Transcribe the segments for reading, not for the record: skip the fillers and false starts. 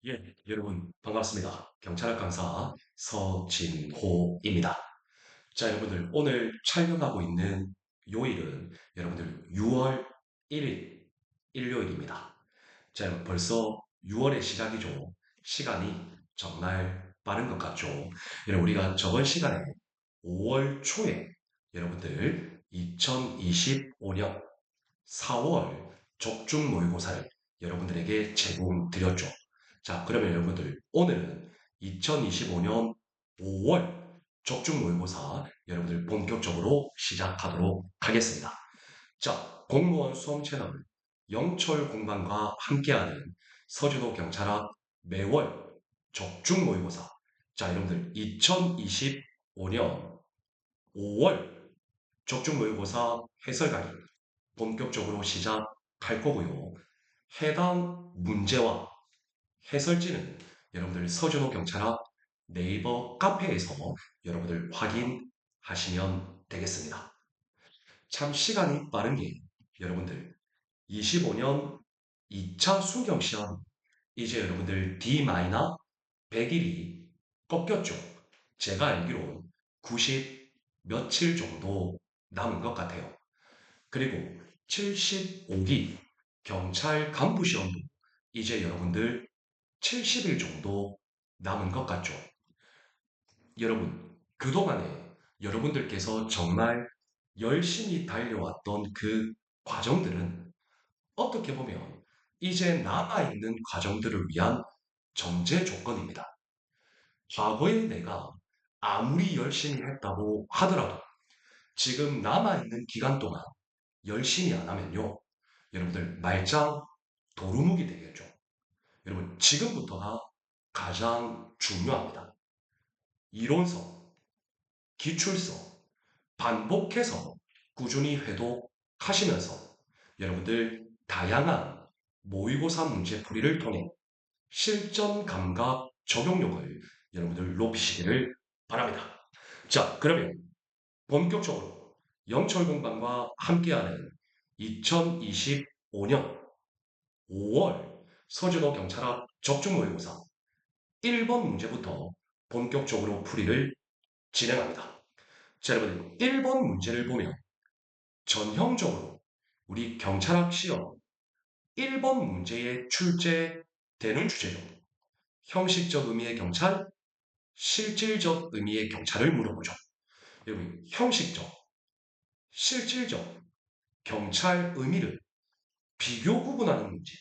예, 여러분 반갑습니다. 경찰학 강사 서진호입니다. 자, 여러분들 오늘 촬영하고 있는 요일은 여러분들 6월 1일 일요일입니다. 자, 여러분 벌써 6월의 시작이죠. 시간이 정말 빠른 것 같죠. 여러분 우리가 저번 시간에 5월 초에 여러분들 2025년 4월 적중 모의고사를 여러분들에게 제공드렸죠. 자, 그러면 여러분들 오늘은 2025년 5월 적중 모의고사 여러분들 본격적으로 시작하도록 하겠습니다. 자, 공무원 수험 채널 영철 공방과 함께하는 서준호 경찰학 매월 적중 모의고사. 자, 여러분들 2025년 5월 적중 모의고사 해설 강의 본격적으로 시작할 거고요. 해당 문제와 해설지는 여러분들 서준호 경찰학 네이버 카페에서 여러분들 확인하시면 되겠습니다. 참 시간이 빠른 게 여러분들 25년 2차 수경시험 이제 여러분들 D-100일이 꺾였죠. 제가 알기로 90 며칠 정도 남은 것 같아요. 그리고 75기 경찰 간부 시험도 이제 여러분들 70일 정도 남은 것 같죠. 여러분, 그동안에 여러분들께서 정말 열심히 달려왔던 그 과정들은 어떻게 보면 이제 남아있는 과정들을 위한 전제 조건입니다. 과거에 내가 아무리 열심히 했다고 하더라도 지금 남아있는 기간 동안 열심히 안 하면요. 여러분들 말짱 도루묵이 되겠죠. 여러분 지금부터가 가장 중요합니다. 이론서, 기출서, 반복해서 꾸준히 회독하시면서 여러분들 다양한 모의고사 문제풀이를 통해 실전 감각 적용력을 여러분들 높이시기를 바랍니다. 자, 그러면 본격적으로 영철공방과 함께하는 2025년 5월 서준호 경찰학 적중 모의고사 1번 문제부터 본격적으로 풀이를 진행합니다. 자, 여러분 1번 문제를 보면 전형적으로 우리 경찰학 시험 1번 문제에 출제되는 주제죠. 형식적 의미의 경찰, 실질적 의미의 경찰을 물어보죠. 여러분 형식적, 실질적 경찰 의미를 비교 구분하는 문제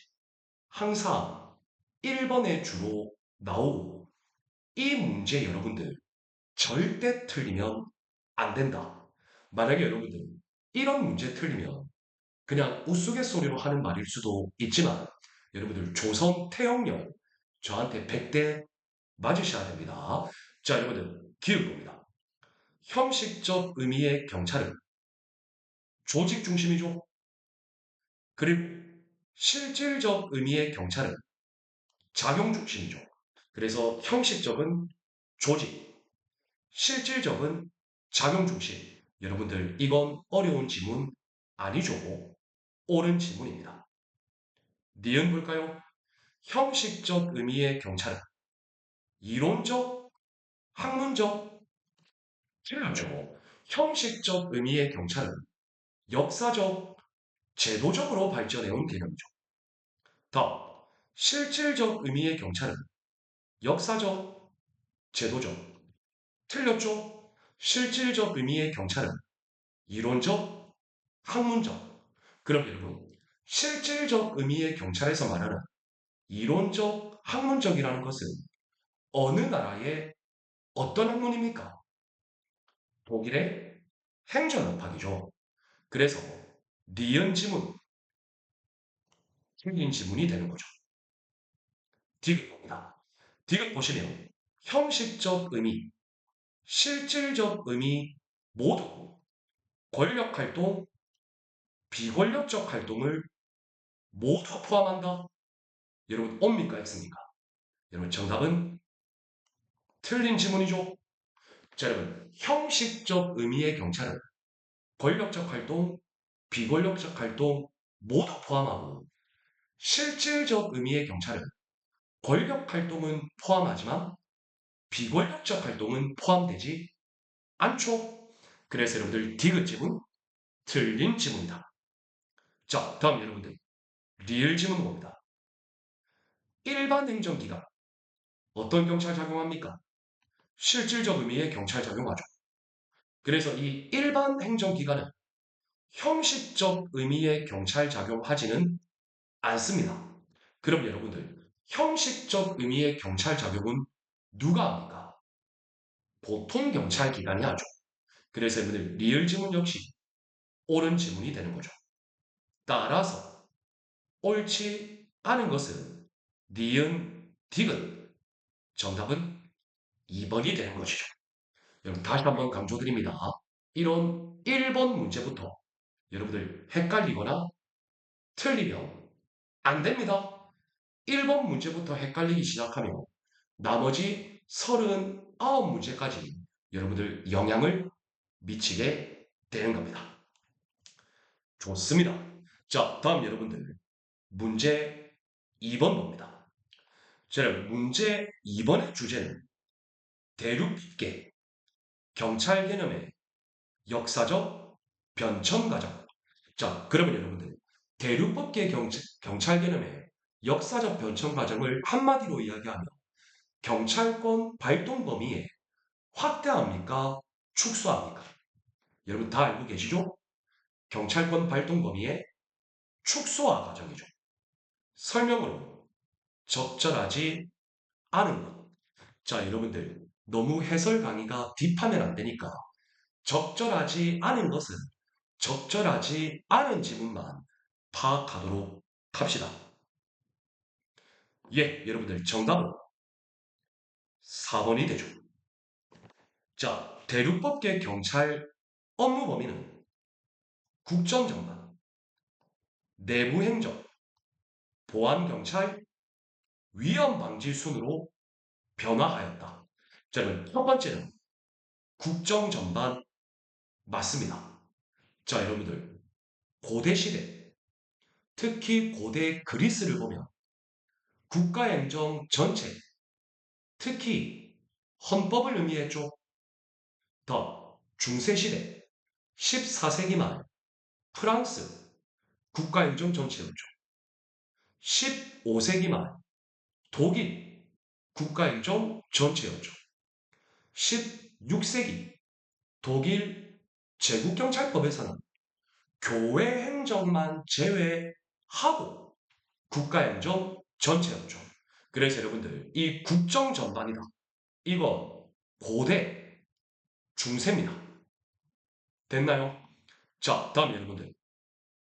항상 1번에 주로 나오고 이 문제 여러분들 절대 틀리면 안 된다. 만약에 여러분들 이런 문제 틀리면 그냥 우스갯소리로 하는 말일 수도 있지만 여러분들 조선 태형령 저한테 100대 맞으셔야 됩니다. 자, 여러분들 기억 봅니다. 형식적 의미의 경찰은 조직 중심이죠. 그리고 실질적 의미의 경찰은 작용 중심이죠. 그래서 형식적은 조직, 실질적은 작용 중심. 여러분들 이건 어려운 지문 아니죠. 옳은 지문입니다. 니은 볼까요? 형식적 의미의 경찰은 이론적, 학문적, 틀렸죠. 형식적 의미의 경찰은 역사적, 제도적으로 발전해온 개념이죠. 다음, 실질적 의미의 경찰은 역사적, 제도적, 틀렸죠? 실질적 의미의 경찰은 이론적, 학문적. 그럼 여러분, 실질적 의미의 경찰에서 말하는 이론적, 학문적이라는 것은 어느 나라의 어떤 학문입니까? 독일의 행정학이죠. 그래서 니은 지문, 틀린 지문이 되는 거죠. 디귿 봅니다. 디귿 보시면 형식적 의미, 실질적 의미 모두 권력활동, 비권력적 활동을 모두 포함한다. 여러분, O입니까? X입니까? 여러분, 정답은 틀린 지문이죠. 자, 여러분, 형식적 의미의 경찰은 권력적 활동, 비권력적 활동 모두 포함하고 실질적 의미의 경찰은 권력 활동은 포함하지만 비권력적 활동은 포함되지 않죠. 그래서 여러분들 디귿집은 틀린 지문이다. 자, 다음 여러분들 리을 지문 봅니다. 일반 행정기관 어떤 경찰 작용합니까? 실질적 의미의 경찰 작용하죠. 그래서 이 일반 행정기관은 형식적 의미의 경찰 작용하지는 않습니다. 그럼 여러분들 형식적 의미의 경찰 작용은 누가 합니까? 보통 경찰 기관이 하죠. 그래서 여러분들 리을 지문 역시 옳은 지문이 되는 거죠. 따라서 옳지 않은 것은 니은, 디귿. 정답은 2번이 되는 것이죠. 여러분 다시 한번 강조드립니다. 이런 1번 문제부터 여러분들 헷갈리거나 틀리면 안 됩니다. 1번 문제부터 헷갈리기 시작하면 나머지 39문제까지 여러분들 영향을 미치게 되는 겁니다. 좋습니다. 자, 다음 여러분들 문제 2번 봅니다. 자, 문제 2번의 주제는 대륙계 경찰 개념의 역사적 변천 과정. 자, 그러면 여러분들 대륙법계 경찰 개념의 역사적 변천 과정을 한마디로 이야기하면 경찰권 발동 범위에 확대합니까? 축소합니까? 여러분 다 알고 계시죠? 경찰권 발동 범위의 축소화 과정이죠. 설명으로 적절하지 않은 것. 자, 여러분들 너무 해설 강의가 딥하면 안 되니까 적절하지 않은 것은 적절하지 않은 지문만 파악하도록 합시다. 예, 여러분들 정답은 4번이 되죠. 자, 대륙법계 경찰 업무 범위는 국정정만, 내부행정, 보안경찰, 위험방지 순으로 변화하였다. 자, 그러면 첫 번째는 국정전반 맞습니다. 자, 여러분들 고대시대, 특히 고대 그리스를 보면 국가행정 전체, 특히 헌법을 의미했죠. 더 중세시대, 14세기 말 프랑스 국가행정 전체였죠. 15세기 말 독일 국가행정 전체였죠. 16세기 독일 제국경찰법에서는 교회 행정만 제외하고 국가행정 전체였죠. 그래서 여러분들 이 국정 전반이다. 이거 고대 중세입니다. 됐나요? 자, 다음 여러분들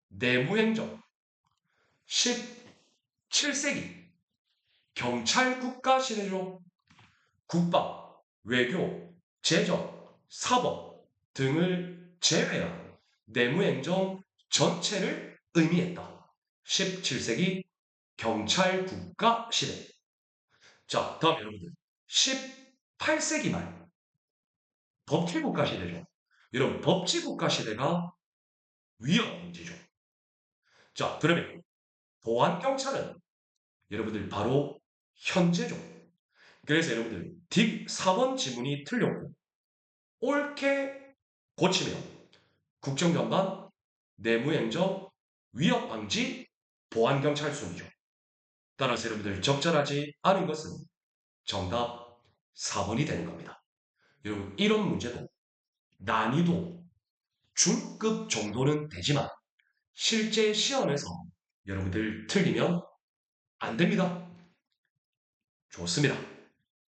내무행정 17세기 경찰 국가 시대로 국방, 외교, 재정, 사법 등을 제외한 내무행정 전체를 의미했다. 17세기 경찰 국가 시대. 자, 다음 여러분들 18세기 말 법치 국가 시대죠. 여러분 법치 국가 시대가 위협 문제죠. 자, 그러면 보안 경찰은 여러분들 바로 현재죠. 그래서 여러분들 딕 4번 지문이 틀렸고 옳게 고치면 국정전반, 내무행정, 위협방지, 보안경찰 순이죠. 따라서 여러분들 적절하지 않은 것은 정답 4번이 되는 겁니다. 여러분 이런 문제도 난이도 중급 정도는 되지만 실제 시험에서 여러분들 틀리면 안 됩니다. 좋습니다.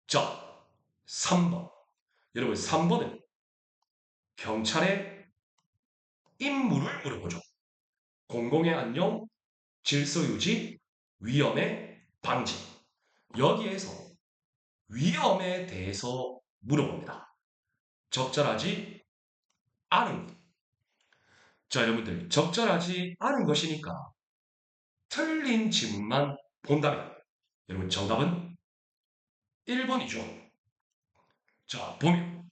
자, 3번. 여러분 3번은 경찰의 임무를 물어보죠. 공공의 안녕, 질서 유지, 위험의 방지. 여기에서 위험에 대해서 물어봅니다. 적절하지 않은 것. 자, 여러분들 적절하지 않은 것이니까 틀린 지문만 본다면 여러분 정답은 1번이죠. 자, 보면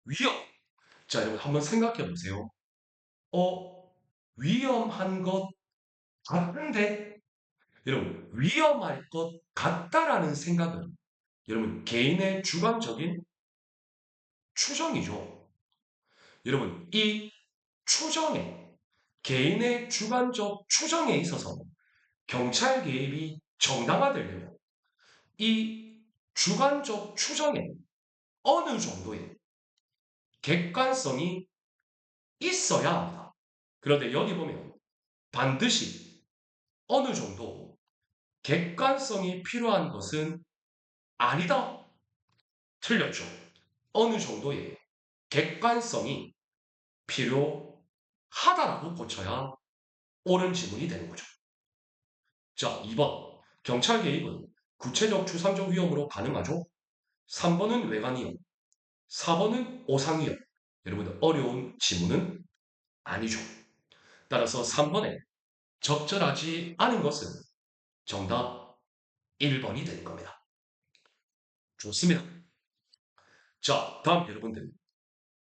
위험. 자, 여러분 한번 생각해 보세요. 위험한 것 같은데 여러분, 위험할 것 같다라는 생각은 여러분, 개인의 주관적인 추정이죠. 여러분, 이 추정에, 개인의 주관적 추정에 있어서 경찰 개입이 정당화되려면 이 주관적 추정에 어느 정도의 객관성이 있어야 합니다. 그런데 여기 보면 반드시 어느 정도 객관성이 필요한 것은 아니다. 틀렸죠. 어느 정도의 객관성이 필요하다라고 고쳐야 옳은 지문이 되는 거죠. 자, 2번. 경찰 개입은 구체적 추상적 위험으로 가능하죠? 3번은 외관 위험, 4번은 오상 위험. 여러분들 어려운 지문은 아니죠. 따라서 3번에 적절하지 않은 것은 정답 1번이 되는 겁니다. 좋습니다. 자, 다음 여러분들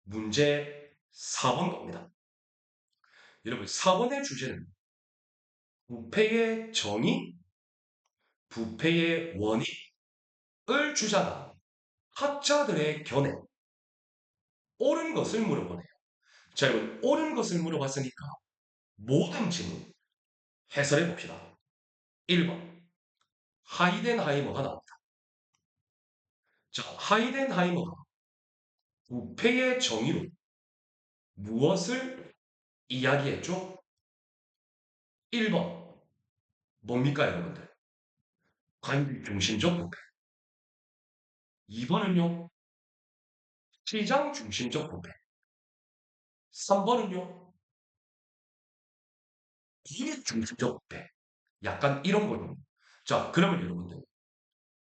문제 4번 겁니다. 여러분 4번의 주제는 부패의 정의, 부패의 원인을 주장한 학자들의 견해, 옳은 것을 물어보네요. 자, 여러분 옳은 것을 물어봤으니까 모든 질문 해설해 봅시다. 1번 하이덴하이머가 나옵니다. 자, 하이덴하이머가 부패의 정의로 무엇을 이야기했죠? 1번 뭡니까 여러분들? 관리 중심적 부패. 2번은요 시장 중심적 부패. 3번은요 기획 중심적 부패. 약간 이런 거요. 자, 그러면 여러분들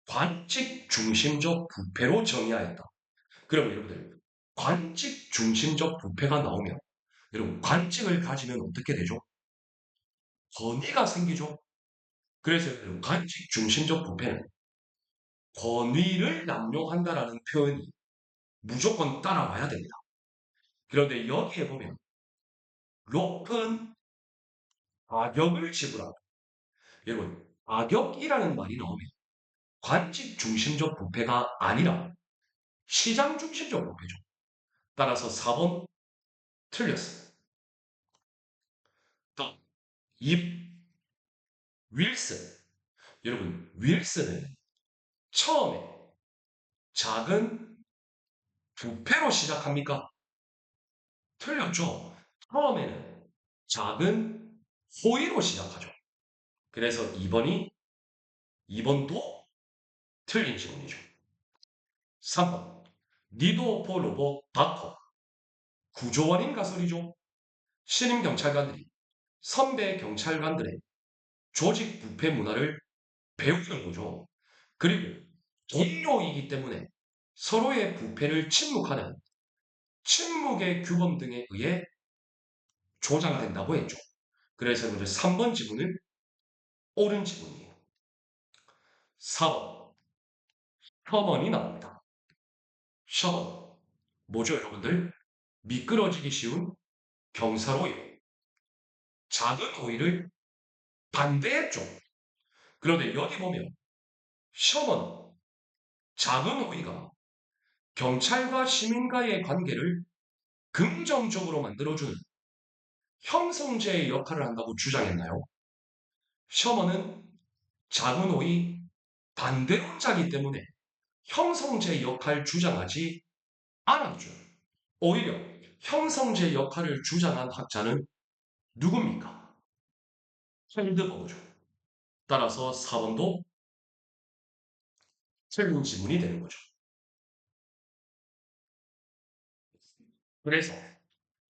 관직 중심적 부패로 정의하였다. 그러면 여러분들 관직 중심적 부패가 나오면 여러분 관직을 가지면 어떻게 되죠? 권위가 생기죠. 그래서 여러분 관직 중심적 부패는 권위를 남용한다라는 표현이 무조건 따라와야 됩니다. 그런데 여기에 보면 높은 가격을 지불하고 여러분 가격이라는 말이 나오면 관직 중심적 부패가 아니라 시장 중심적 부패죠. 따라서 4번 틀렸어요. 또, 이 윌슨. 여러분, 윌슨은 처음에 작은 부패로 시작합니까? 틀렸죠. 처음에는 작은 호의로 시작하죠. 그래서 2번도 틀린 질문이죠. 3번. 니도 오포 로보 닥터. 구조원인 가설이죠. 신임 경찰관들이 선배 경찰관들의 조직 부패 문화를 배우는 거죠. 그리고 동료이기 때문에 서로의 부패를 침묵하는 침묵의 규범 등에 의해 조장된다고 했죠. 그래서 오늘 3번 지문은 옳은 지문이에요. 4번 셔먼이 나옵니다. 셔먼 뭐죠 여러분들? 미끄러지기 쉬운 경사로요. 작은 오이를 반대했죠. 그런데 여기 보면 셔먼 작은 오이가 경찰과 시민과의 관계를 긍정적으로 만들어주는 형성제의 역할을 한다고 주장했나요? 셔먼은 작은 오이 반대론자이기 때문에 형성제 역할 주장하지 않았죠. 오히려 형성제 역할을 주장한 학자는 누굽니까? 헬드버그죠. 따라서 4번도 틀린 지문이 되는 거죠. 그래서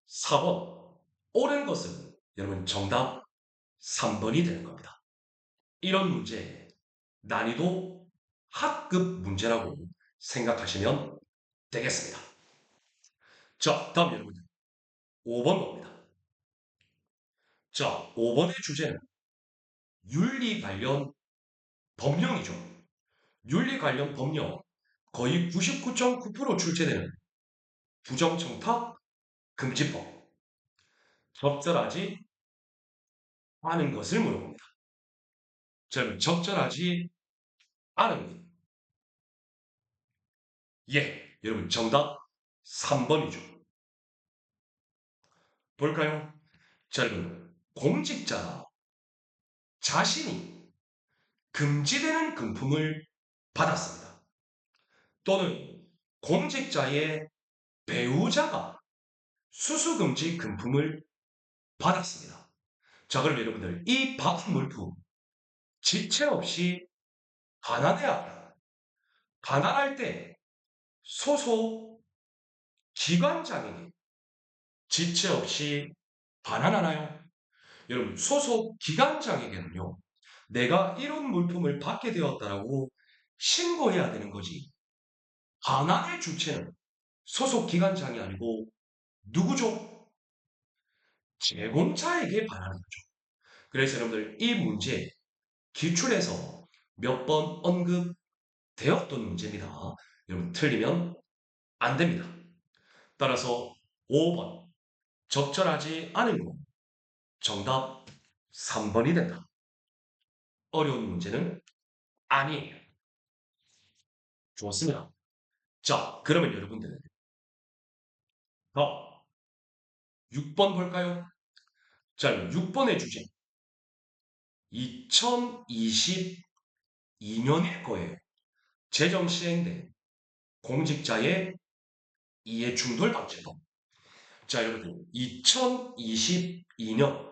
4번 옳은 것은 여러분 정답 3번이 되는 겁니다. 이런 문제 난이도 학급 문제라고 생각하시면 되겠습니다. 자, 다음 여러분들 5번 봅니다. 자, 5번의 주제는 윤리 관련 법령이죠. 윤리 관련 법령 거의 99.9% 출제되는 부정청탁 금지법 적절하지 않은 것을 물어봅니다. 자, 여러분 적절하지 않은 것. 예, 여러분 정답 3번이죠. 볼까요? 자, 여러분 공직자가 자신이 금지되는 금품을 받았습니다. 또는 공직자의 배우자가 수수금지 금품을 받았습니다. 자, 그럼 여러분들 이 받은 물품 지체 없이 가난해야 합니다. 가난할 때 소속 기관장에게 지체 없이 반환하나요? 여러분 소속 기관장에게는요. 내가 이런 물품을 받게 되었다라고 신고해야 되는 거지. 반환의 주체는 소속 기관장이 아니고 누구죠? 제공자에게 반하는 거죠. 그래서 여러분들 이 문제 기출에서 몇 번 언급되었던 문제입니다. 여러분 틀리면 안 됩니다. 따라서 5번 적절하지 않은 거 정답 3번이 된다. 어려운 문제는 아니에요. 좋습니다. 자, 그러면 여러분들 더 6번 볼까요? 자, 6번의 주제 2022년일 거예요. 제정 시행된 공직자의 이해충돌 방지법. 자, 여러분들 2022년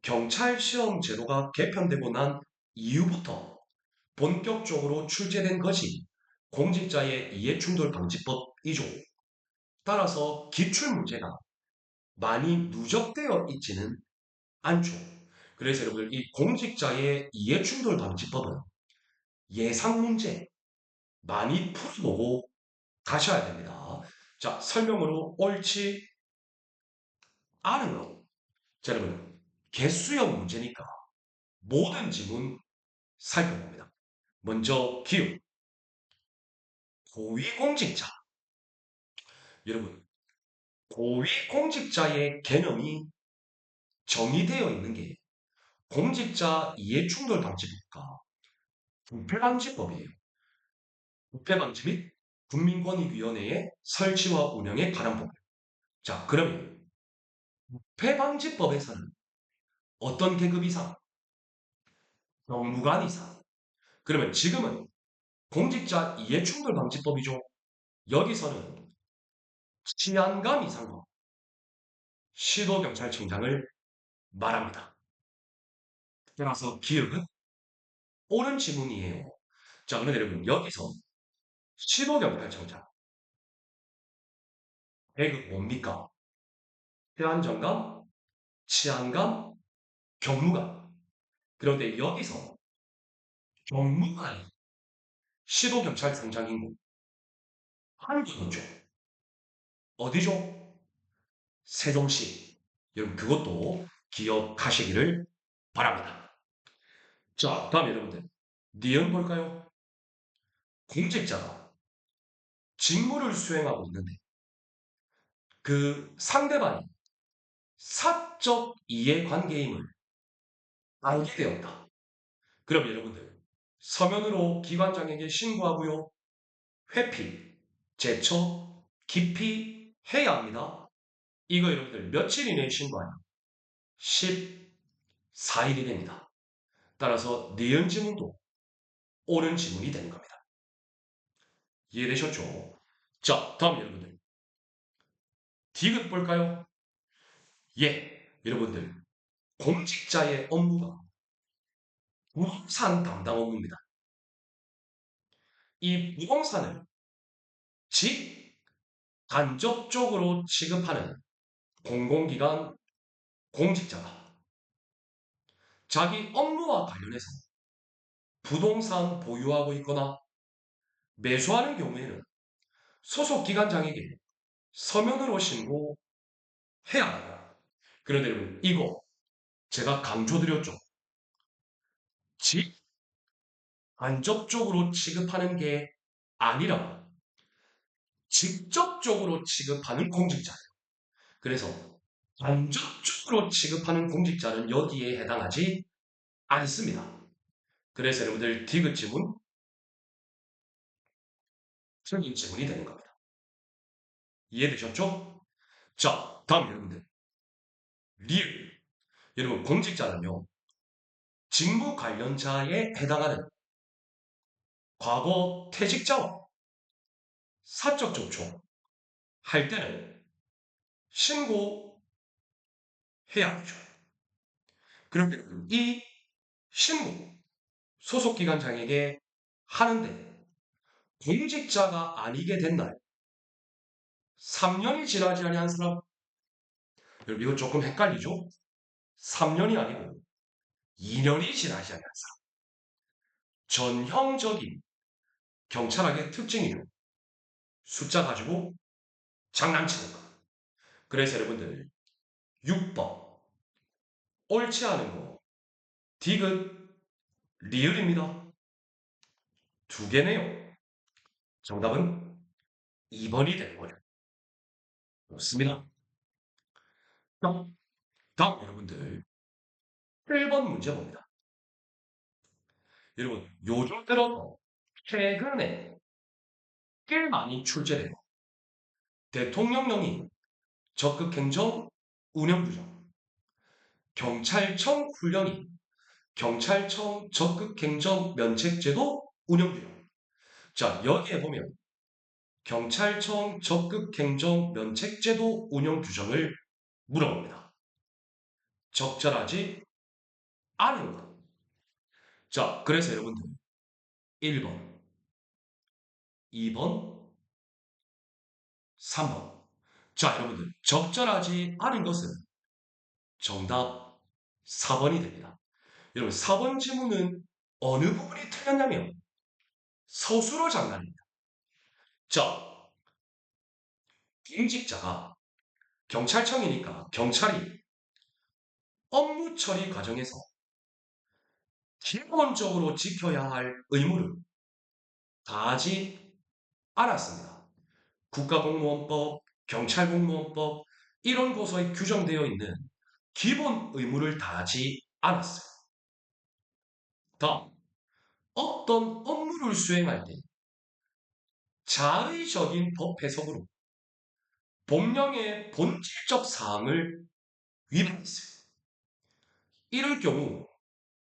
경찰 시험 제도가 개편되고 난 이후부터 본격적으로 출제된 것이 공직자의 이해충돌 방지법이죠. 따라서 기출문제가 많이 누적되어 있지는 않죠. 그래서 여러분들 이 공직자의 이해충돌 방지법은 예상문제 많이 풀어보고 가셔야 됩니다. 자, 설명으로 옳지 않은 것. 자, 여러분 개수형 문제니까 모든 지문 살펴봅니다. 먼저 기업, 고위공직자. 여러분, 고위공직자의 개념이 정의되어 있는 게 공직자 이해충돌 방지법과 부패방지법이에요. 부패방지 및 국민권익위원회의 설치와 운영에 관한 법. 자, 그러면 부패방지법에서는 어떤 계급 이상? 정무관 이상. 그러면 지금은 공직자 이해충돌 방지법이죠. 여기서는 치안감 이상과 시도경찰청장을 말합니다. 따라서 기억은 옳은 지문이에요. 자, 그런데 여러분 여기서 시도경찰청장 계급 뭡니까? 해안정감, 치안감, 경무관. 그런데 여기서 경무관이 시도경찰청장인 곳 한국이죠. 어디죠? 세종시. 여러분 그것도 기억하시기를 바랍니다. 자, 다음 여러분들 니은 볼까요? 공직자가 직무를 수행하고 있는데 그 상대방이 사적 이해관계임을 알게 되었다. 그럼 여러분들 서면으로 기관장에게 신고하고요. 회피, 제처, 기피 해야 합니다. 이거 여러분들 며칠 이내에 신고하냐? 14일이 됩니다. 따라서 니은 지문도 옳은 지문이 되는 겁니다. 이해되셨죠? 자, 다음 여러분들 디귿 볼까요? 예, 여러분들 공직자의 업무가 부동산 담당 업무입니다. 이 부동산을 직간접적으로 취급하는 공공기관 공직자가 자기 업무와 관련해서 부동산 보유하고 있거나 매수하는 경우에는 소속 기관장에게 서면으로 신고해야 합니다. 그런데 여러분 이거 제가 강조드렸죠. 직간접적으로 취급하는 게 아니라 직접적으로 취급하는 공직자예요. 그래서 간접적으로 취급하는 공직자는 여기에 해당하지 않습니다. 그래서 여러분들 디귿 지문, 틀린 지문이 되는 겁니다. 이해되셨죠? 자, 다음 여러분들. 리을. 여러분, 공직자는요, 직무 관련자에 해당하는 과거 퇴직자와 사적 접촉 할 때는 신고해야 되죠. 그런데 이 신고, 소속기관장에게 하는데 공직자가 아니게 된 날, 3년이 지나지 아니한 사람, 여러분 이거 조금 헷갈리죠? 3년이 아니고 2년이 지나지 아니한 사람. 전형적인 경찰학의 특징이요. 숫자 가지고 장난치는 거. 그래서 여러분들 6번 옳지 않은 거 디귿 리을입니다. 두 개네요. 정답은 2번이 되는 거죠. 좋습니다. 다음 여러분들 1번 문제 봅니다. 여러분 요즘 들어서 최근에 꽤 많이 출제되고 대통령령이 적극행정 운영규정, 경찰청 훈련이 경찰청 적극행정 면책제도 운영규정. 자, 여기에 보면 경찰청 적극행정 면책제도 운영규정을 물어봅니다. 적절하지 않은 것. 자, 그래서 여러분들 1번, 2번, 3번. 자, 여러분들 적절하지 않은 것은 정답 4번이 됩니다. 여러분 4번 지문은 어느 부분이 틀렸냐면 서술어 장난입니다. 자, 공직자가 경찰청이니까 경찰이 업무 처리 과정에서 기본적으로 지켜야 할 의무를 다하지 않았습니다. 국가공무원법, 경찰공무원법 이런 곳에 규정되어 있는 기본 의무를 다하지 않았어요. 다음, 어떤 업무를 수행할 때 자의적인 법 해석으로 법령의 본질적 사항을 위반했어요. 이럴 경우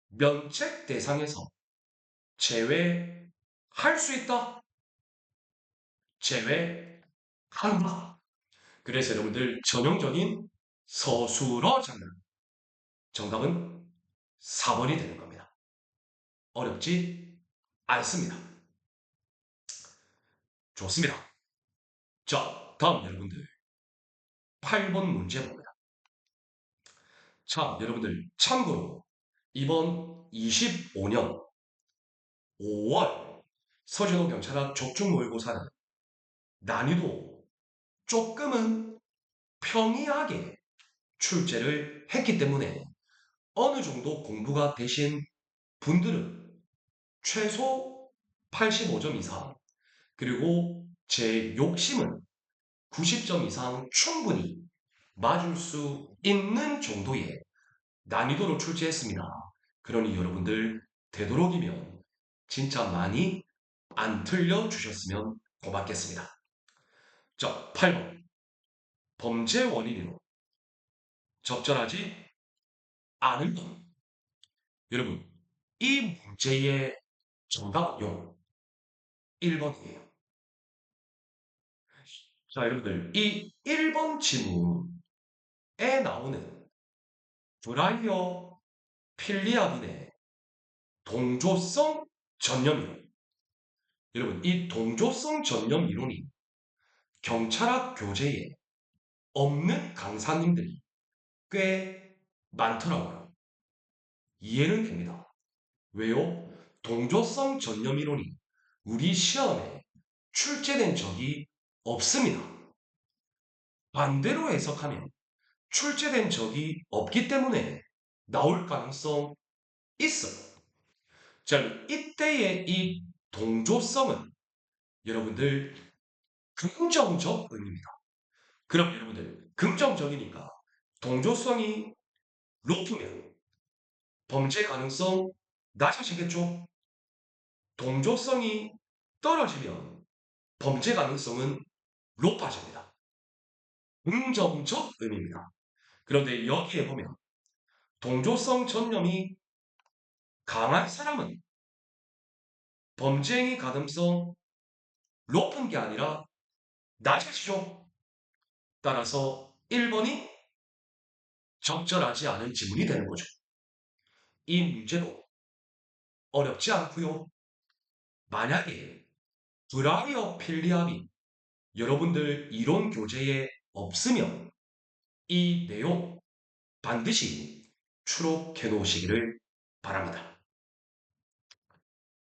면책 대상에서 제외할 수 있다. 제외한다. 그래서 여러분들 전형적인 서술어 장난. 정답은 4번이 되는 겁니다. 어렵지 않습니다. 좋습니다. 자, 다음 여러분들 8번 문제 봅니다. 자, 여러분들 참고로 이번 25년 5월 서진호 경찰학 적중 모의고사는 난이도 조금은 평이하게 출제를 했기 때문에 어느 정도 공부가 되신 분들은 최소 85점 이상, 그리고 제 욕심은 90점 이상 충분히 맞을 수 있는 정도의 난이도로 출제했습니다. 그러니 여러분들 되도록이면 진짜 많이 안 틀려주셨으면 고맙겠습니다. 자, 8번. 범죄 원인으로 적절하지 않은 것. 여러분, 이 문제의 정답은요, 1번이에요. 자, 여러분들, 이 1번 지문에 나오는 브라이어 필리아빈의 동조성 전념 이론. 여러분, 이 동조성 전념 이론이 경찰학 교재에 없는 강사님들이 꽤 많더라고요. 이해는 됩니다. 왜요? 동조성 전념 이론이 우리 시험에 출제된 적이 없습니다. 반대로 해석하면 출제된 적이 없기 때문에 나올 가능성 있어요. 자, 이때의 이 동조성은 여러분들 긍정적 의미입니다. 그럼 여러분들 긍정적이니까 동조성이 높으면 범죄 가능성 낮아지겠죠? 동조성이 떨어지면 범죄 가능성은 높아집니다. 긍정적 의미입니다. 그런데 여기에 보면 동조성 전념이 강한 사람은 범죄행위 가능성 높은 게 아니라 낮아지죠. 따라서 1번이 적절하지 않은 지문이 되는 거죠. 이 문제도 어렵지 않고요. 만약에 브라이어 필리암이 여러분들 이론 교재에 없으면 이 내용 반드시 추록해 놓으시기를 바랍니다.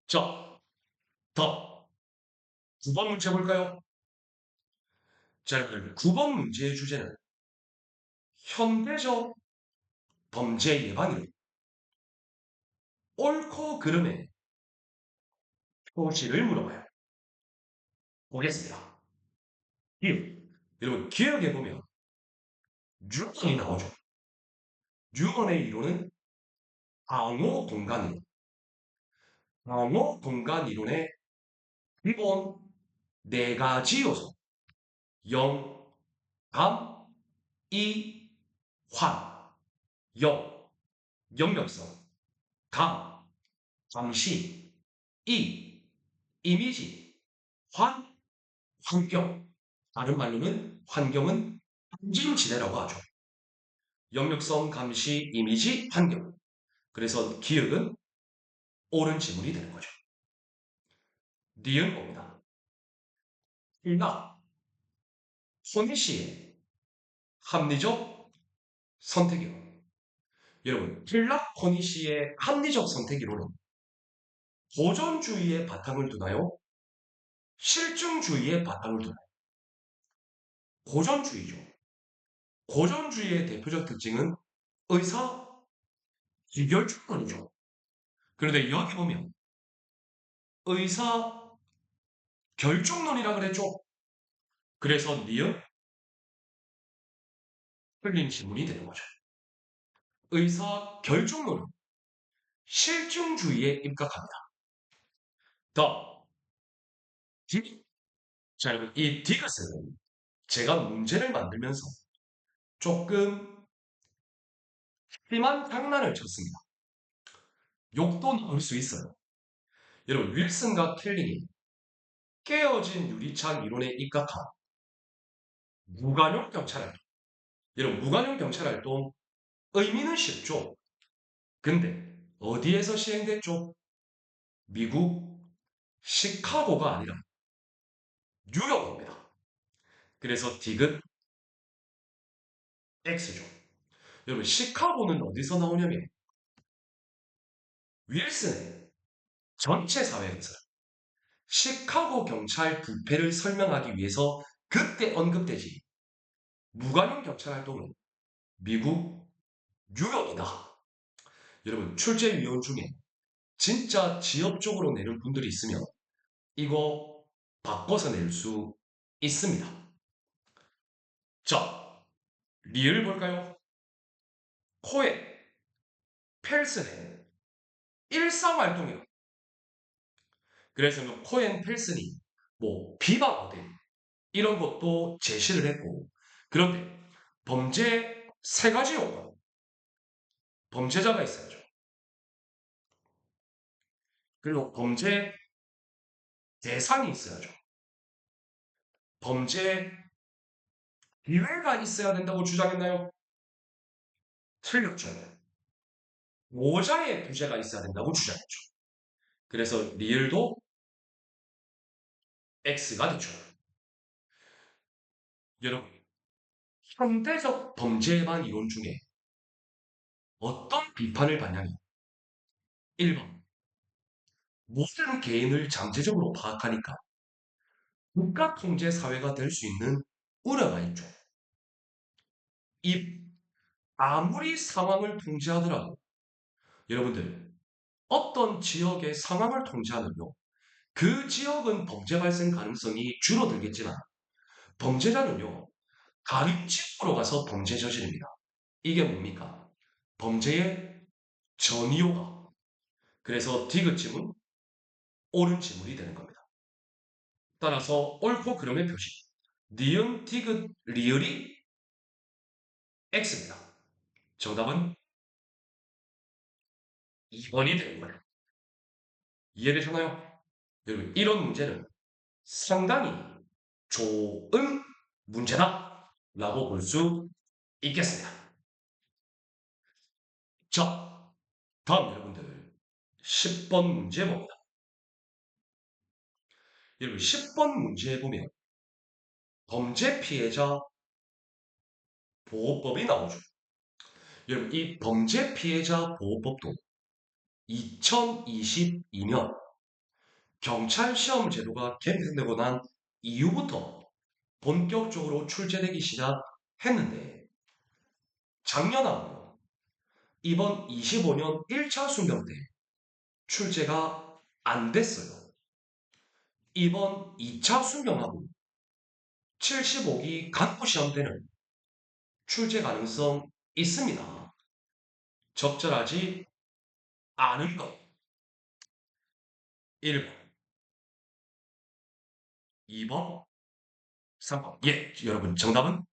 자, 더 9번 문제 볼까요? 자, 9번 문제의 주제는 현대적 범죄 예방이 옳고 그름의 표시를 물어봐요. 보겠습니다. 기억. 여러분, 기억에 보면 뉴턴이 나오죠. 뉴턴의 이론은 방호 공간 이론. 방호 공간 이론의 기본 네 가지 요소. 영, 감, 이, 환. 영, 영역성. 감, 감시. 이, 이미지. 환, 환경. 다른 말로는 환경은 항진지대라고 하죠. 영역성, 감시, 이미지, 환경. 그래서 기억은 옳은 지문이 되는 거죠. 니은 봅니다. 일나, 손희 씨의 합리적 선택이론. 여러분, 힐락 코니 씨의 합리적 선택이론은 고전주의의 바탕을 두나요? 실증주의의 바탕을 두나요? 고전주의죠. 고전주의의 대표적 특징은 의사 기결주권이죠. 그런데 여기 보면 의사 결정론이라 그랬죠. 그래서 니은 틀린 질문이 되는 거죠. 의사 결정론은 실증주의에 입각합니다. 더 딥. 자, 여러분, 이 디귿은 제가 문제를 만들면서 조금 심한 장난을 쳤습니다. 욕도 나올 수 있어요. 여러분, 윌슨과 켈링이 깨어진 유리창 이론에 입각한 무관용 경찰활동. 여러분, 무관용 경찰활동 의미는 쉽죠. 근데 어디에서 시행됐죠? 미국 시카고가 아니라 뉴욕입니다. 그래서 디귿 X죠. 여러분, 시카고는 어디서 나오냐면 윌슨의 전체 사회에서 시카고 경찰 부패를 설명하기 위해서 그때 언급되지. 무관용 경찰 활동은 미국 뉴욕이다. 여러분, 출제위원 중에 진짜 지역적으로 내는 분들이 있으면 이거 바꿔서 낼 수 있습니다. 자, 리을 볼까요? 코엔, 펠슨의 일상활동이요. 그래서 코엔, 펠슨이 뭐 비방 어대 이런 것도 제시를 했고, 그런데 범죄 세 가지 요건, 범죄자가 있어야죠. 그리고 범죄 대상이 있어야죠. 범죄 기회가 있어야 된다고 주장했나요? 틀렸죠. 모자의 부재가 있어야 된다고 주장했죠. 그래서 리을도 X가 되죠. 여러분, 현대적 범죄 예방 이론 중에 어떤 비판을 받냐면 1번, 모든 개인을 잠재적으로 파악하니까 국가 통제 사회가 될 수 있는 우려가 있죠. 이 아무리 상황을 통제하더라도 여러분들 어떤 지역의 상황을 통제하면요. 그 지역은 범죄 발생 가능성이 줄어들겠지만 범죄자는요. 다른 지역으로 가서 범죄 저지릅니다. 이게 뭡니까? 범죄의 전이유가 그래서 디귿 지문, 옳은 지문이 되는 겁니다. 따라서 옳고 그름의 표시. 니은, 디귿, 리을이 X입니다. 정답은 2번이 되는 거예요. 이해되셨나요? 여러분, 이런 문제는 상당히 좋은 문제다 라고 볼 수 있겠습니다. 자, 다음 여러분들 10번 문제 봅니다. 여러분 10번 문제에 보면 범죄 피해자 보호법이 나오죠. 여러분 이 범죄 피해자 보호법도 2022년 경찰 시험 제도가 개편되고 난 이후부터 본격적으로 출제되기 시작했는데 작년하고 이번 25년 1차 순경 때 출제가 안 됐어요. 이번 2차 순경하고 75기 간부 시험 때는 출제 가능성 있습니다. 적절하지 않은 것. 1번, 2번, 3번. 예, 여러분 정답은?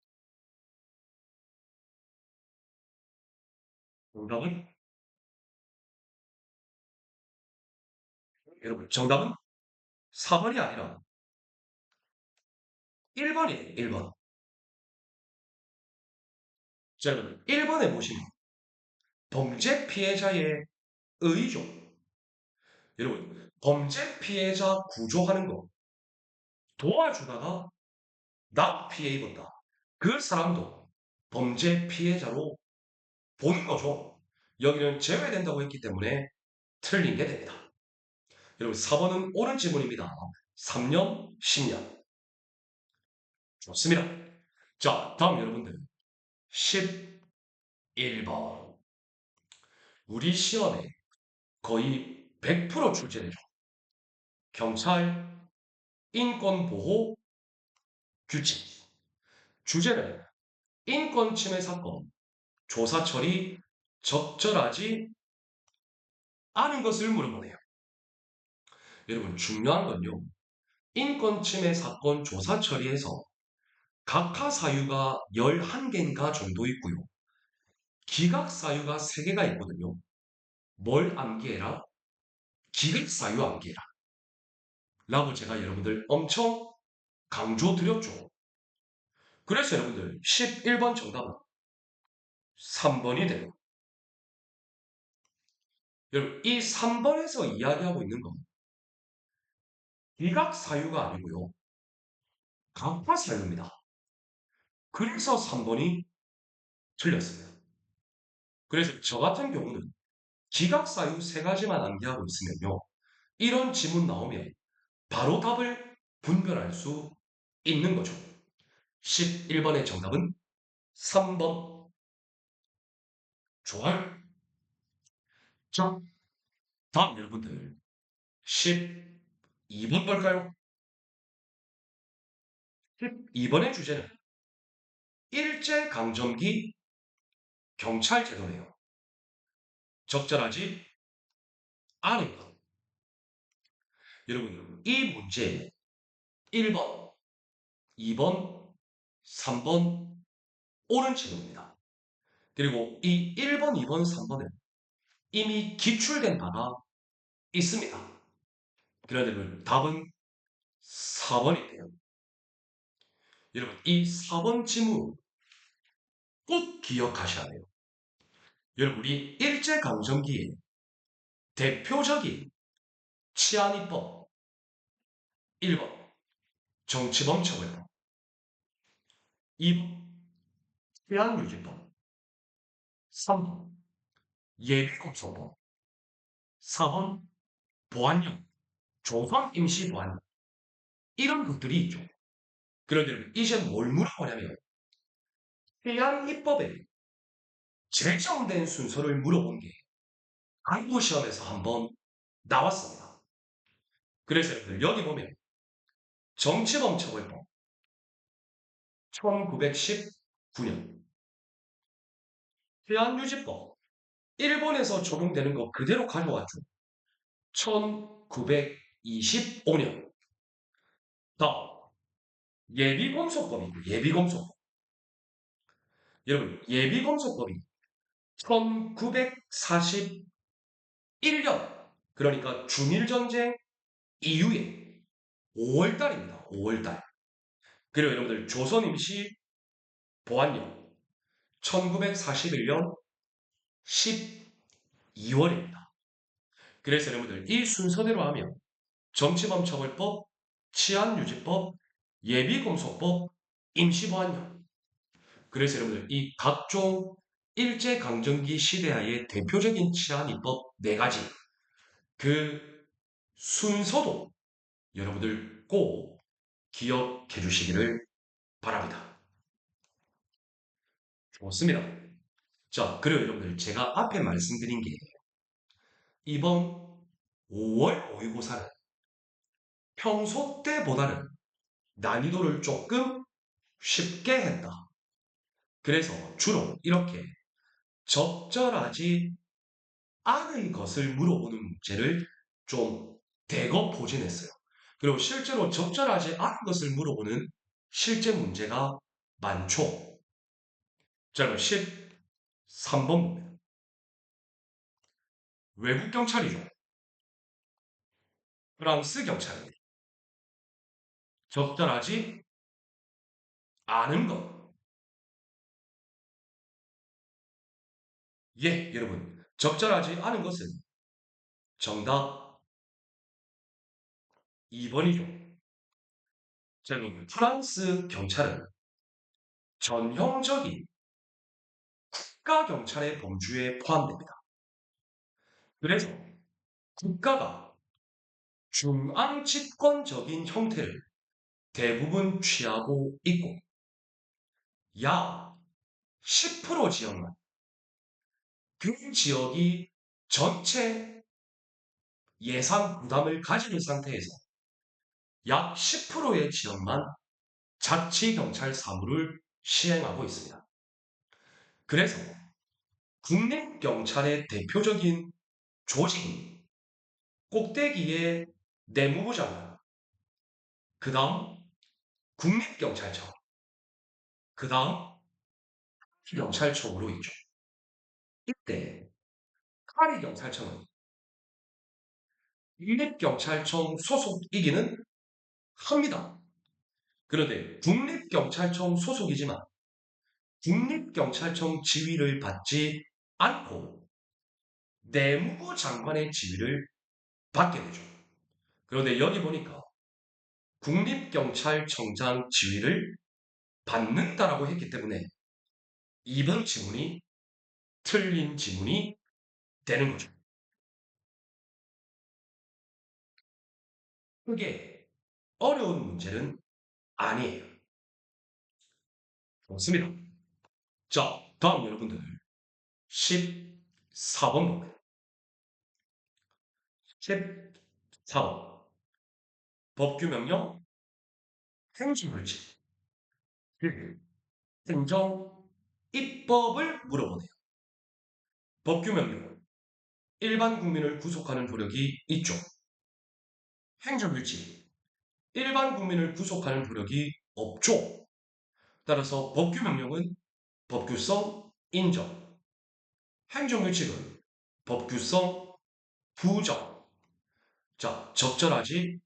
정답은? 여러분 정답은 4번이 아니라 1번이에요. 1번. 자, 여러분 1번에 보시면 범죄 피해자의 의죠. 여러분 범죄 피해자 구조하는 거 도와주다가 나 피해 입었다. 그 사람도 범죄 피해자로 보는 거죠. 여기는 제외된다고 했기 때문에 틀린 게 됩니다. 여러분 4번은 옳은 질문입니다. 3년, 10년. 좋습니다. 자, 다음 여러분들 11번. 우리 시험에 거의 100% 출제되죠. 경찰 인권보호 규칙. 주제는 인권 침해 사건 조사 처리 적절하지 않은 것을 물어보네요. 여러분 중요한 건요. 인권 침해 사건 조사 처리에서 각하 사유가 11개인가 정도 있고요. 기각 사유가 3개가 있거든요. 뭘 암기해라? 기각 사유 암기해라. 라고 제가 여러분들 엄청 강조드렸죠. 그래서 여러분들 11번 정답은 3번이 되고 여러분 이 3번에서 이야기하고 있는 건 기각 사유가 아니고요. 각하 사유입니다. 그래서 3번이 틀렸습니다. 그래서 저 같은 경우는 기각 사유 3가지만 암기하고 있으면요. 이런 지문 나오면 바로 답을 분별할 수 있는 거죠. 11번의 정답은 3번. 좋아요. 자, 다음 여러분들 12번 볼까요? 12번의 주제는 일제강점기 경찰제도네요. 적절하지 않은 것. 여러분, 이 문제 1번, 2번, 3번 옳은 질문입니다. 그리고 이 1번, 2번, 3번은 이미 기출된 바가 있습니다. 그런데 답은 4번인데요. 여러분, 이 4번 지문 꼭 기억하셔야 돼요. 여러분, 우리 일제강점기에 대표적인 치안입법 1번 정치범 처벌법 2번 치안유지법 3번 예비검소법 4번 보안령 조선임시보안령 이런 것들이 있죠. 그런데 이제 뭘 물어보냐면 치안입법에 제정된 순서를 물어본 게 간부시험에서 한번 나왔습니다. 그래서 여기 보면 정치범 처벌법 1919년 치안유지법 일본에서 적용되는 거 그대로 가져왔죠. 1925년. 다음, 예비검소법이고, 예비검소법. 여러분, 예비검소법이 1941년, 그러니까 중일전쟁 이후에 5월달입니다. 5월달. 그리고 여러분들 조선임시 보안령 1941년 12월입니다. 그래서 여러분들 이 순서대로 하면 정치범처벌법, 치안유지법, 예비검소법, 임시보안령. 그래서 여러분들 이 각종 일제강점기 시대하의 대표적인 치안입법 4가지 그 순서도 여러분들 꼭 기억해 주시기를 바랍니다. 좋습니다. 자, 그리고 여러분들 제가 앞에 말씀드린 게 이번 5월 모의고사는 평소 때보다는 난이도를 조금 쉽게 했다. 그래서 주로 이렇게 적절하지 않은 것을 물어보는 문제를 좀 대거 포진했어요. 그리고 실제로 적절하지 않은 것을 물어보는 실제 문제가 많죠. 자, 그럼 13번 봅니다. 외국 경찰이죠. 프랑스 경찰입니다. 적절하지 않은 것. 예, 여러분. 적절하지 않은 것은 정답 2번이죠. 자, 그럼 프랑스 경찰은 전형적인 국가경찰의 범주에 포함됩니다. 그래서 국가가 중앙 집권적인 형태를 대부분 취하고 있고 약 10% 지역만 그 지역이 전체 예산 부담을 가지는 상태에서 약 10%의 지역만 자치경찰 사무를 시행하고 있습니다. 그래서 국립경찰의 대표적인 조직인 꼭대기의 내무부 장관, 그 다음 국립경찰청, 그 다음 경찰청으로 있죠. 이때 파리경찰청은 국립경찰청 소속이기는 합니다. 그런데 국립경찰청 소속이지만 국립경찰청 지위를 받지 않고 내무부 장관의 지위를 받게 되죠. 그런데 여기 보니까 국립경찰청장 지위를 받는다라고 했기 때문에 이번 지문이 틀린 지문이 되는 거죠. 크게 어려운 문제는 아니에요. 좋습니다. 자, 다음 여러분들 14번 봅니다. 14번 법규명령 행정불칙 행정 입법을 물어보네요. 법규명령은 일반 국민을 구속하는 효력이 있죠. 행정규칙 일반 국민을 구속하는 효력이 없죠. 따라서 법규명령은 법규성 인정, 행정규칙은 법규성 부정. 자, 적절하지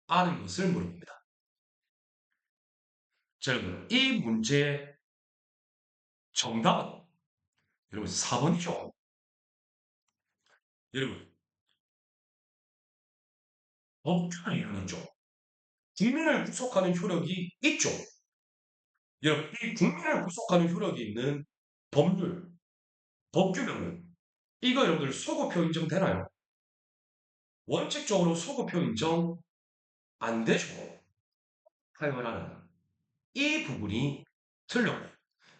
않은 것을 물어봅니다. 자, 여러분, 이 문제의 정답은 여러분 4번이죠. 여러분, 법규는 있죠. 국민을 구속하는 효력이 있죠. 여러분, 이 국민을 구속하는 효력이 있는 법률, 법규명은 이거 여러분들 소급표 인정되나요? 원칙적으로 소급표 인정 안 되죠. 하여라는 이 부분이 틀려요.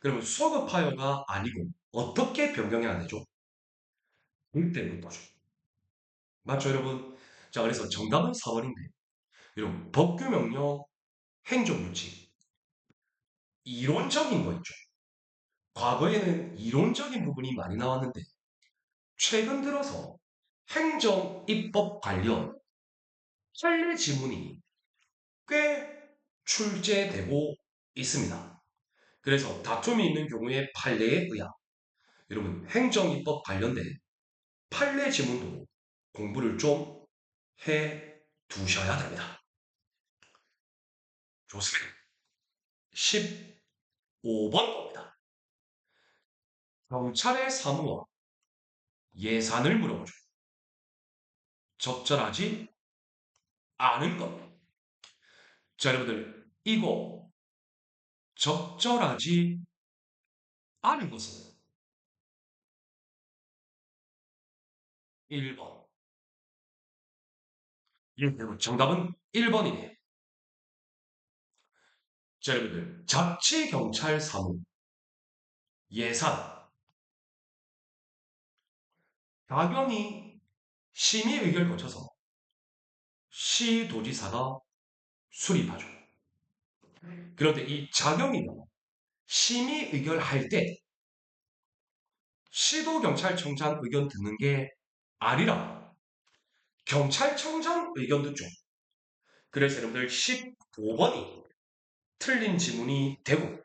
그러면 소급하여가 아니고 어떻게 변경해야 되죠? 그때부터죠. 맞죠, 여러분? 자, 그래서 정답은 4번인데, 여러분, 법규명령, 행정조치, 이론적인 거 있죠. 과거에는 이론적인 부분이 많이 나왔는데, 최근 들어서 행정 입법 관련 판례 지문이 꽤 출제되고 있습니다. 그래서 다툼이 있는 경우에 판례에 의한 여러분 행정 입법 관련된 판례 지문도 공부를 좀 해 두셔야 됩니다. 좋습니다. 15번 겁니다. 경찰의 사무와 예산을 물어보죠. 적절하지 않은 것. 자, 여러분들, 이거 적절하지 않은 것은 1번. 여러분, 정답은 1번이네요. 자, 여러분들, 자치경찰 사무, 예산, 가경이 심의 의결 거쳐서 시도지사가 수립하죠. 그런데 이 자경이는 심의 의결할 때 시도경찰청장 의견 듣는 게 아니라 경찰청장 의견 듣죠. 그래서 여러분들 15번이 틀린 지문이 되고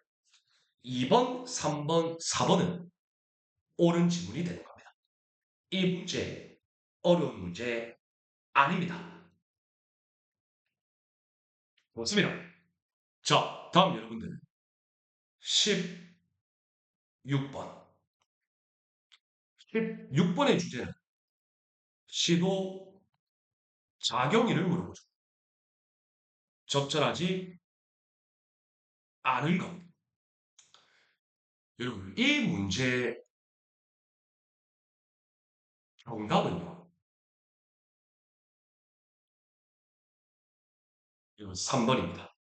2번, 3번, 4번은 옳은 지문이 되는 겁니다. 이 문제 어려운 문제 아닙니다. 좋습니다. 자, 다음 여러분들 16번. 16번의 주제는 시도 자경위를 물어보죠. 적절하지 않은 것. 여러분, 이 문제 정답은요. 여러분, 3번입니다.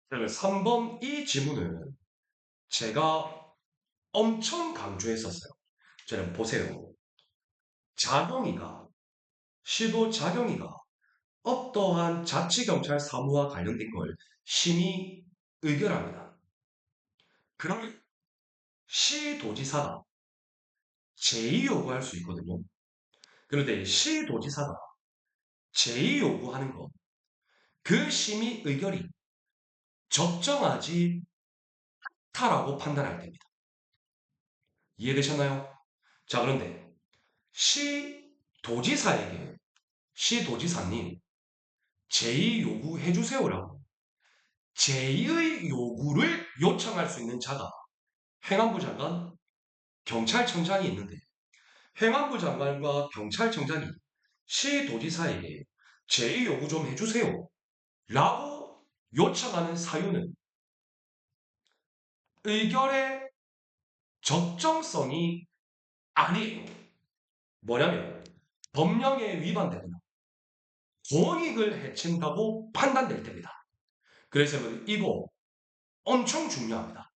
그러면 3번 이 지문은 제가 엄청 강조했었어요. 저는 보세요. 자경위가, 시도 자경위가 어떠한 자치경찰 사무와 관련된 걸 심의 의결합니다. 그럼 시도지사가 제의 요구할 수 있거든요. 그런데 시도지사가 제의 요구하는 것, 그 심의 의결이 적정하지 않다라고 판단할 때입니다. 이해되셨나요? 자, 그런데 시도지사에게 시도지사님 제의 요구해 주세요라고 제의 요구를 요청할 수 있는 자가 행안부 장관, 경찰청장이 있는데 행안부 장관과 경찰청장이 시도지사에게 제의 요구 좀 해주세요 라고 요청하는 사유는 의결의 적정성이 아니에요. 뭐냐면 법령에 위반되거나 공익을 해친다고 판단될 때입니다. 그래서 이거 엄청 중요합니다.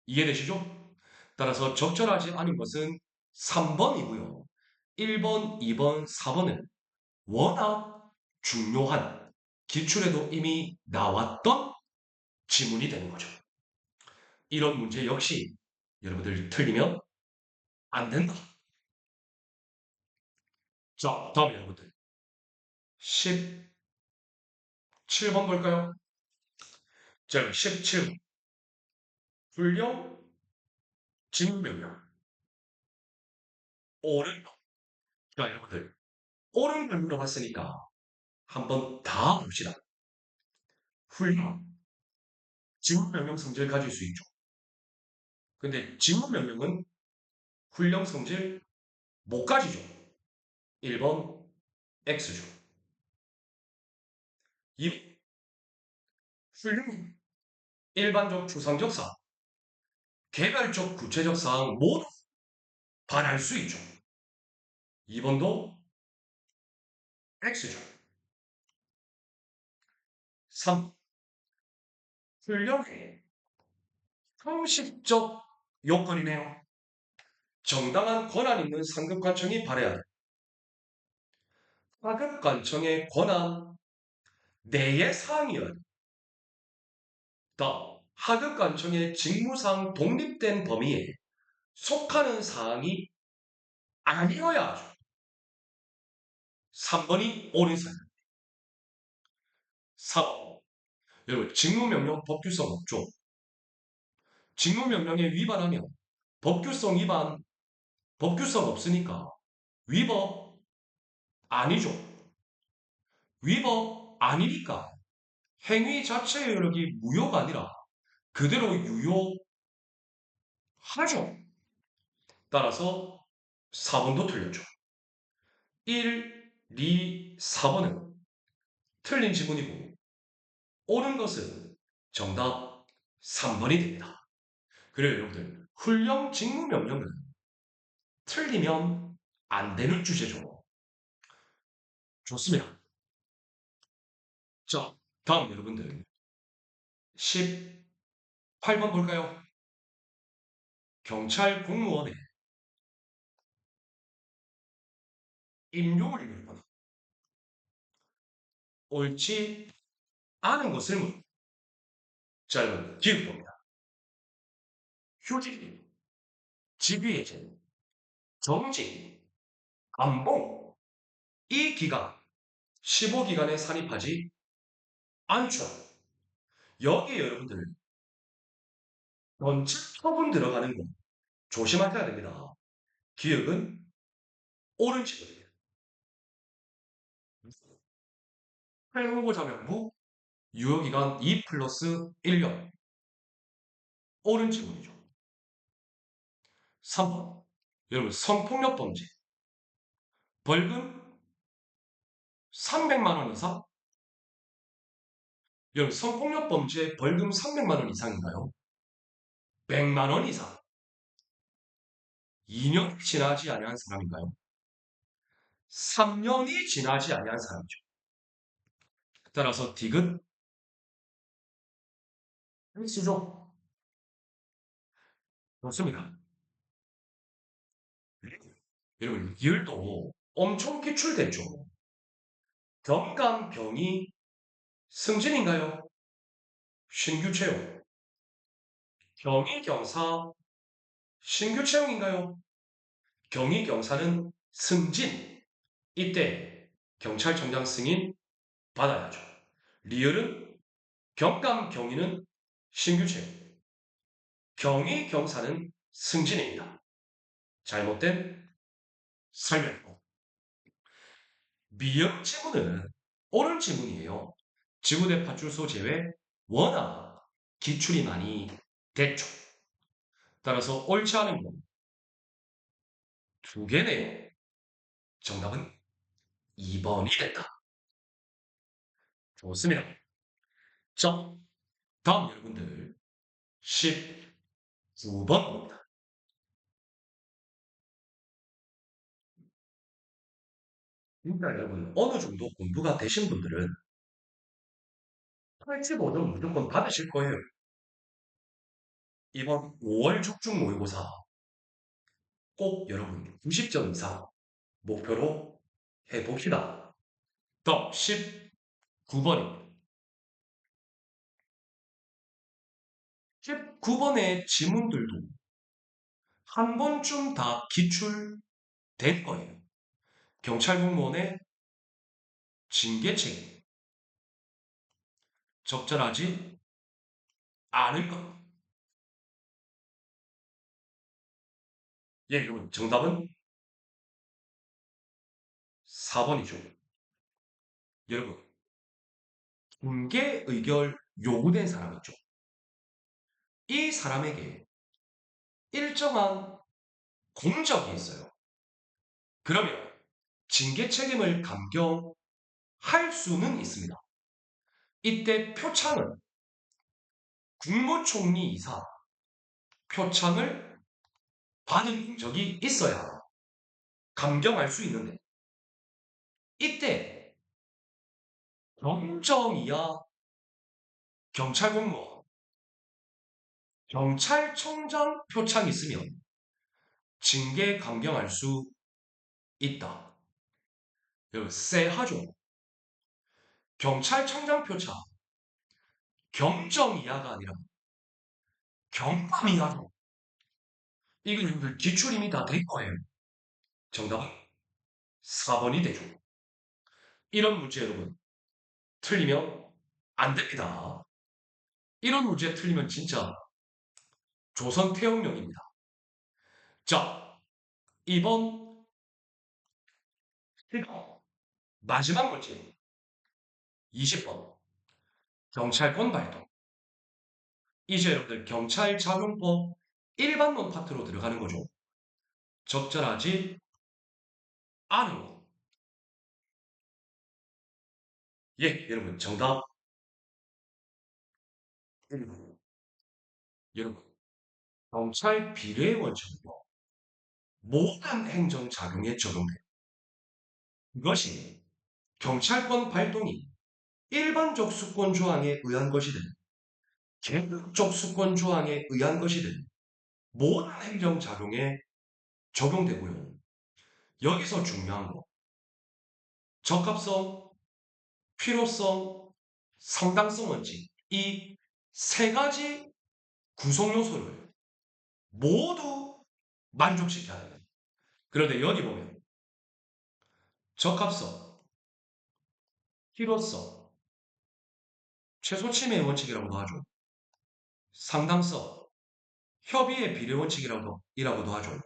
이해되시죠? 따라서 적절하지 않은 것은 3번이고요. 1번, 2번, 4번은 워낙 중요한 기출에도 이미 나왔던 지문이 되는 거죠. 이런 문제 역시 여러분들 틀리면 안 된다. 자, 다음 여러분들 17번 볼까요? 자, 17번 불령 직무명령 옳은 거. 자, 여러분들 옳은 걸 물어봤으니까 한번 다 봅시다. 훌령 직무명령 성질 가질 수 있죠. 근데 직무명령은 훌령 성질 못 가지죠. 1번 X죠. 2번 훌령 일반적 추상적 사항, 개별적 구체적 사항 모두 반할 수 있죠. 2번도 X죠. 3. 훌령의 형식적 요건이네요. 정당한 권한 있는 상급관청이 발해야 돼. 하급관청의 권한 내의 사항이어야 돼. 하급관청의 직무상 독립된 범위에 속하는 사항이 아니어야 하죠. 3번이 옳은 사입니다. 4번. 여러분, 직무명령 법규성 없죠? 직무명령에 위반하면 법규성 위반, 법규성 없으니까 위법 아니죠. 위법 아니니까 행위 자체의 효력이 무효가 아니라 그대로 유효하죠. 따라서 4번도 틀렸죠. 1, 2, 4번은 틀린 지문이고 옳은 것은 정답 3번이 됩니다. 그래요, 여러분들. 훈령 직무명령은 틀리면 안 되는 주제죠. 좋습니다. 자, 다음 여러분들. 18번 볼까요? 경찰 공무원의 임용을 위한 옳지 않은 것을 묻는 짧은 기획법입니다. 휴직, 직위해제, 정직, 감봉 이 기간 15기간에 산입하지 않죠. 여기에 여러분들 원칙 처분 들어가는 거 조심하셔야 됩니다. 기억은 옳은 직업입니다. 해후보자 명부 유효기간 2 플러스 1년 옳은 직업이죠. 3번 여러분 성폭력 범죄 벌금 300만 원 이상? 여러분 성폭력 범죄 벌금 300만 원 이상인가요? 100만 원 이상? 2년 지나지 아니한 사람인가요? 3년이 지나지 아니한 사람이죠. 따라서 딕은 X죠. 좋습니다. 여러분 리을도 엄청 기출됐죠. 경감경이 승진인가요? 신규 채용. 경위경사 신규 채용인가요? 경위경사는 승진. 이때 경찰청장 승인 받아야죠. 리얼은 경감경위는 신규 채용. 경위경사는 승진입니다. 잘못된 설명이고. 미역 지문은 옳은 지문이에요. 지구대 파출소 제외 워낙 기출이 많이 됐죠. 따라서 옳지 않은 건 두 개네요. 정답은 2번이 됐다. 좋습니다. 자, 다음 여러분들 19번입니다. 일단 여러분 어느 정도 공부가 되신 분들은 85점 무조건 받으실 거예요. 이번 5월 적중 모의고사 꼭 여러분 90점 이상 목표로 해봅시다. 다음 19번입니다. 19번의 지문들도 한 번쯤 다 기출된 거예요. 경찰 공무원의 징계 책임 적절하지 않을 것. 예, 여러분 정답은 4번이죠. 여러분 공개 의결 요구된 사람 있죠. 이 사람에게 일정한 공적이 있어요. 그러면 징계 책임을 감경할 수는 있습니다. 이때 표창은 국무총리 이사 표창을 받은 적이 있어야 감경할 수 있는데 이때 경정이야 경찰 공무원 경찰청장 표창이 있으면 징계 감경할 수 있다. 여러분 쎄하죠. 경찰청장 표창 경정 이하가 아니라 경감 이하로 이건 여러분들 기출 이미 다 된 거예요. 정답은 4번이 되죠. 이런 문제 여러분 틀리면 안 됩니다. 이런 문제 틀리면 진짜 조선 태영령입니다. 자, 이번 마지막 문제 20번 경찰권 발동. 이제 여러분들 경찰작용법 일반론 파트로 들어가는 거죠. 적절하지 않은 것. 예, 여러분 정답 1번. 여러분 경찰 비례 원칙은요. 모든 행정작용에 적용돼요. 이것이 경찰권 발동이 일반적 수권 조항에 의한 것이든 계급적 수권 조항에 의한 것이든 모든 행정작용에 적용되고요. 여기서 중요한 거 적합성, 필요성, 상당성 원칙 이 세 가지 구성 요소를 모두 만족시켜야 돼요. 그런데 여기 보면 적합성, 필요성, 최소 침해 원칙이라고도 하죠. 상당성, 협의의 비례 원칙이라고도 하죠.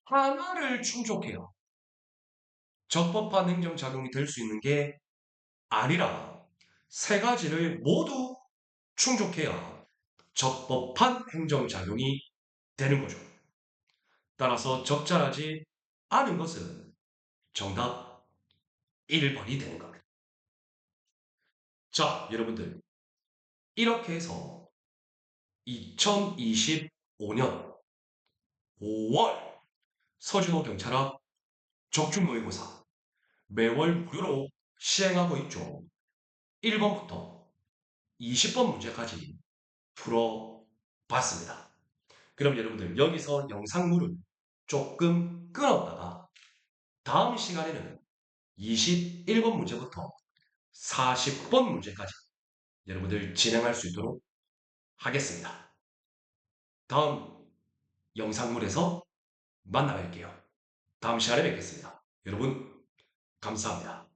하나를 충족해요. 적법한 행정작용이 될 수 있는 게 아니라 세 가지를 모두 충족해야 적법한 행정작용이 되는 거죠. 따라서 적절하지 않은 것은 정답 1번이 되는 겁니다. 자, 여러분들. 이렇게 해서 2025년 5월 서준호 경찰학 적중 모의고사 매월 무료로 시행하고 있죠. 1번부터 20번 문제까지 풀어봤습니다. 그럼 여러분들 여기서 영상물을 조금 끊었다가 다음 시간에는 21번 문제부터 40번 문제까지 여러분들 진행할 수 있도록 하겠습니다. 다음 영상물에서 만나 뵐게요. 다음 시간에 뵙겠습니다. 여러분 감사합니다.